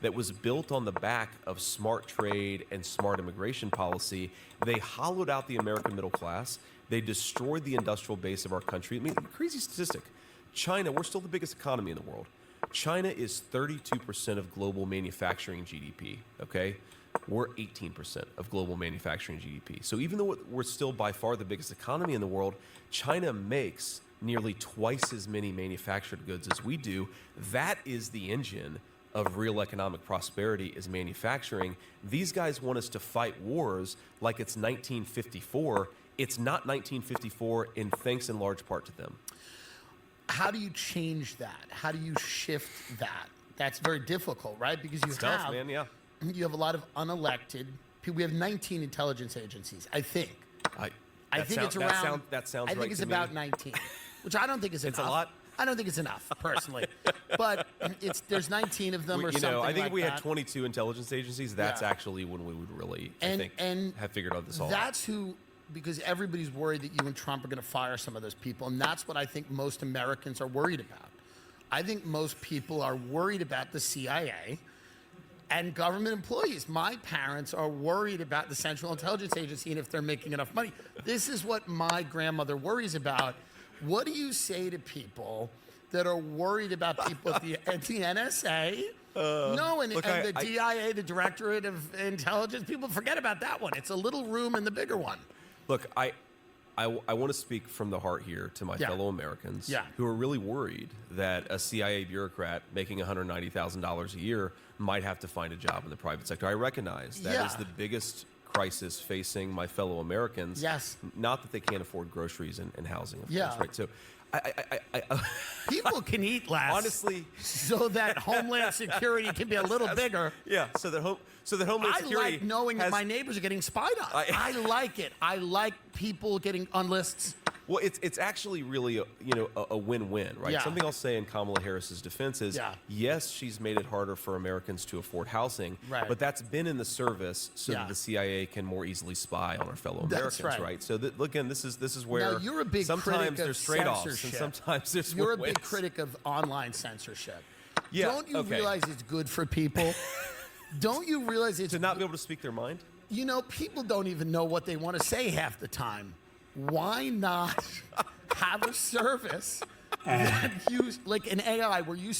that was built on the back of smart trade and smart immigration policy. They hollowed out the American middle class. They destroyed the industrial base of our country. I mean, crazy statistic. China, we're still the biggest economy in the world. China is 32% of global manufacturing GDP, okay? We're 18% of global manufacturing GDP. So even though we're still by far the biggest economy in the world, China makes nearly twice as many manufactured goods as we do. That is the engine of real economic prosperity, is manufacturing. These guys want us to fight wars like it's 1954. It's not 1954, and thanks in large part to them. How do you change that? How do you shift that? That's very difficult, right? Because you Tough, man, yeah. You have a lot of unelected people. We have 19 intelligence agencies, I think. I think it's around. That sounds I think right it's to about me. 19, which I don't think is enough. It's a lot. I don't think it's enough, personally. But there's 19 of them or something like that. I think if we had 22 intelligence agencies, that's actually when we would really, I think, have figured out this all. That's who, because everybody's worried that you and Trump are going to fire some of those people, and that's what I think most Americans are worried about. I think most people are worried about the CIA and government employees. My parents are worried about the Central Intelligence Agency and if they're making enough money. This is what my grandmother worries about. What do you say to people that are worried about people at the NSA? The DIA, the Directorate of Intelligence, people forget about that one. It's a little room in the bigger one. Look, I want to speak from the heart here to my fellow Americans who are really worried that a CIA bureaucrat making $190,000 a year might have to find a job in the private sector. I recognize that is the biggest crisis facing my fellow Americans. Yes. Not that they can't afford groceries and housing, of course, right? So people can eat less. Honestly. So that Homeland Security can be a little bigger. Yeah, so that Homeland Security I like knowing that my neighbors are getting spied on. I like it. I like people getting on lists. Well, it's actually really a win-win, right? Yeah. Something I'll say in Kamala Harris's defense is, yes, she's made it harder for Americans to afford housing, but that's been in the service so that the CIA can more easily spy on our fellow Americans, right? So again, this is where now, you're a big sometimes critic there's of trade-offs censorship. and sometimes there's You're wins. a big critic of online censorship. Yeah, Don't you realize it's good for people? Don't you realize it's to not be able to speak their mind? You know, people don't even know what they want to say half the time. Why not have a service that use like an AI where you